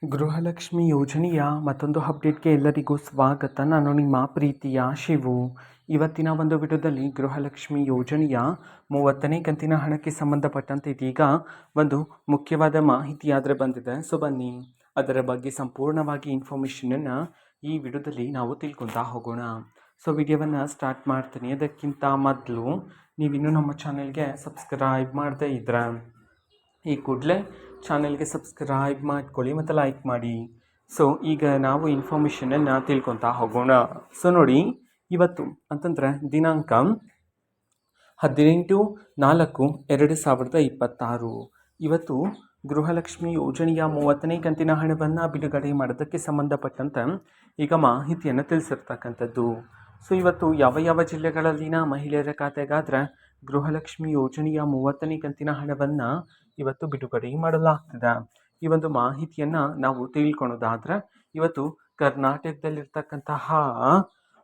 ಗೃಹಲಕ್ಷ್ಮಿ ಯೋಜನೆಯ ಮತ್ತೊಂದು ಅಪ್ಡೇಟ್ಗೆ ಎಲ್ಲರಿಗೂ ಸ್ವಾಗತ. ನಾನು ನಿಮ್ಮ ಪ್ರೀತಿಯ ಶಿವು. ಇವತ್ತಿನ ಒಂದು ವಿಡಿಯೋದಲ್ಲಿ ಗೃಹಲಕ್ಷ್ಮಿ ಯೋಜನೆಯ 30ನೇ ಕಂತಿನ ಹಣಕ್ಕೆ ಸಂಬಂಧಪಟ್ಟಂತೆ ಇದೀಗ ಒಂದು ಮುಖ್ಯವಾದ ಮಾಹಿತಿಯಾದರೆ ಬಂದಿದೆ. ಸೊ ಬನ್ನಿ ಅದರ ಬಗ್ಗೆ ಸಂಪೂರ್ಣವಾಗಿ ಇನ್ಫಾರ್ಮೇಷನನ್ನು ಈ ವಿಡಿಯೋದಲ್ಲಿ ನಾವು ತಿಳ್ಕೊತಾ ಹೋಗೋಣ. ಸೊ ವಿಡಿಯೋವನ್ನು ಸ್ಟಾರ್ಟ್ ಮಾಡ್ತೀನಿ. ಅದಕ್ಕಿಂತ ಮೊದಲು ನೀವಿನ್ನೂ ನಮ್ಮ ಚಾನೆಲ್ಗೆ ಸಬ್ಸ್ಕ್ರೈಬ್ ಮಾಡದೇ ಇದ್ರೆ ಈ ಕೂಡಲೇ ಚಾನೆಲ್ಗೆ ಸಬ್ಸ್ಕ್ರೈಬ್ ಮಾಡ್ಕೊಳ್ಳಿ ಮತ್ತು ಲೈಕ್ ಮಾಡಿ. ಸೊ ಈಗ ನಾವು ಇನ್ಫಾರ್ಮೇಷನನ್ನು ತಿಳ್ಕೊತಾ ಹೋಗೋಣ. ಸೊ ನೋಡಿ, ಇವತ್ತು ಅಂತಂದರೆ ದಿನಾಂಕ 18/4/2026. ಇವತ್ತು ಗೃಹಲಕ್ಷ್ಮಿ ಯೋಜನೆಯ 30ನೇ ಕಂತಿನ ಹಣವನ್ನು ಬಿಡುಗಡೆ ಮಾಡೋದಕ್ಕೆ ಸಂಬಂಧಪಟ್ಟಂತೆ ಈಗ ಮಾಹಿತಿಯನ್ನು ತಿಳಿಸಿರ್ತಕ್ಕಂಥದ್ದು. ಸೊ ಇವತ್ತು ಯಾವ ಯಾವ ಜಿಲ್ಲೆಗಳಲ್ಲಿನ ಮಹಿಳೆಯರ ಖಾತೆಗಾದರೆ ಗೃಹಲಕ್ಷ್ಮಿ ಯೋಜನೆಯ 30ನೇ ಕಂತಿನ ಹಣವನ್ನು ಇವತ್ತು ಬಿಡುಗಡೆ ಮಾಡಲಾಗ್ತದೆ. ಈ ಒಂದು ಮಾಹಿತಿಯನ್ನು ನಾವು ತಿಳ್ಕೊಳೋದಾದರೆ ಇವತ್ತು ಕರ್ನಾಟಕದಲ್ಲಿರ್ತಕ್ಕಂತಹ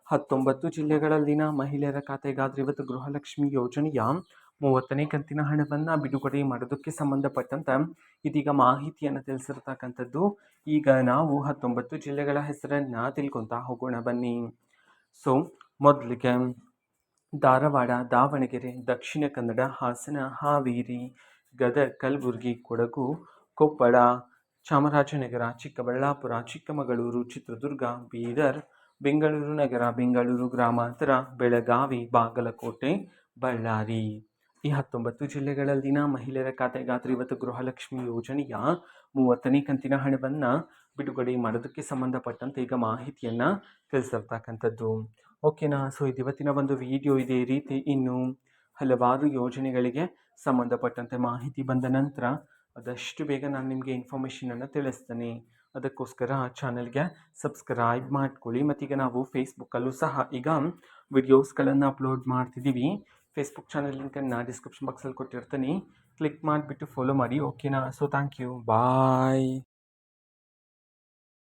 19 ಜಿಲ್ಲೆಗಳಲ್ಲಿನ ಮಹಿಳೆಯರ ಖಾತೆಗಾದರೆ ಇವತ್ತು ಗೃಹಲಕ್ಷ್ಮಿ ಯೋಜನೆಯ 30ನೇ ಕಂತಿನ ಹಣವನ್ನು ಬಿಡುಗಡೆ ಮಾಡೋದಕ್ಕೆ ಸಂಬಂಧಪಟ್ಟಂತೆ ಇದೀಗ ಮಾಹಿತಿಯನ್ನು ತಿಳಿಸಿರ್ತಕ್ಕಂಥದ್ದು. ಈಗ ನಾವು 19 ಜಿಲ್ಲೆಗಳ ಹೆಸರನ್ನು ತಿಳ್ಕೊತಾ ಹೋಗೋಣ ಬನ್ನಿ. ಸೊ ಮೊದಲಿಗೆ ಧಾರವಾಡ, ದಾವಣಗೆರೆ, ದಕ್ಷಿಣ ಕನ್ನಡ, ಹಾಸನ, ಹಾವೇರಿ, ಗದಗ, ಕಲಬುರಗಿ, ಕೊಡಗು, ಕೊಪ್ಪಳ, ಚಾಮರಾಜನಗರ, ಚಿಕ್ಕಬಳ್ಳಾಪುರ, ಚಿಕ್ಕಮಗಳೂರು, ಚಿತ್ರದುರ್ಗ, ಬೀದರ್, ಬೆಂಗಳೂರು ನಗರ, ಬೆಂಗಳೂರು ಗ್ರಾಮಾಂತರ, ಬೆಳಗಾವಿ, ಬಾಗಲಕೋಟೆ, ಬಳ್ಳಾರಿ. ಈ 19 ಜಿಲ್ಲೆಗಳಲ್ಲಿನ ಮಹಿಳೆಯರ ಖಾತೆಗಾದರೆ ಇವತ್ತು ಗೃಹಲಕ್ಷ್ಮಿ ಯೋಜನೆಯ 30ನೇ ಕಂತಿನ ಹಣವನ್ನು ಬಿಡುಗಡೆ ಮಾಡೋದಕ್ಕೆ ಸಂಬಂಧಪಟ್ಟಂತೆ ಈಗ ಮಾಹಿತಿಯನ್ನು ತಿಳಿಸಿರ್ತಕ್ಕಂಥದ್ದು. ಓಕೆನಾ. ಸೊ ಇದು ಇವತ್ತಿನ ಒಂದು ವಿಡಿಯೋ. ಇದೇ ರೀತಿ ಇನ್ನು ಹಲವಾರು ಯೋಜನೆಗಳಿಗೆ ಸಂಬಂಧಪಟ್ಟಂತೆ ಮಾಹಿತಿ ಬಂದ ನಂತರ ಆದಷ್ಟು ಬೇಗ ನಾನು ನಿಮಗೆ ಇನ್ಫಾರ್ಮೇಷನನ್ನು ತಿಳಿಸ್ತೇನೆ. ಅದಕ್ಕೋಸ್ಕರ ಚಾನಲ್ಗೆ ಸಬ್ಸ್ಕ್ರೈಬ್ ಮಾಡ್ಕೊಳ್ಳಿ. ಮತ್ತೀಗ ನಾವು ಫೇಸ್ಬುಕ್ಕಲ್ಲೂ ಸಹ ಈಗ ವಿಡಿಯೋಸ್ಗಳನ್ನು ಅಪ್ಲೋಡ್ ಮಾಡ್ತಿದ್ದೀವಿ. ಫೇಸ್ಬುಕ್ ಚಾನಲ್ ಲಿಂಕನ್ನು ಡಿಸ್ಕ್ರಿಪ್ಷನ್ ಬಾಕ್ಸಲ್ಲಿ ಕೊಟ್ಟಿರ್ತೀನಿ. ಕ್ಲಿಕ್ ಮಾಡಿಬಿಟ್ಟು ಫಾಲೋ ಮಾಡಿ. ಓಕೆನಾ. So thank you. ಬಾಯ್.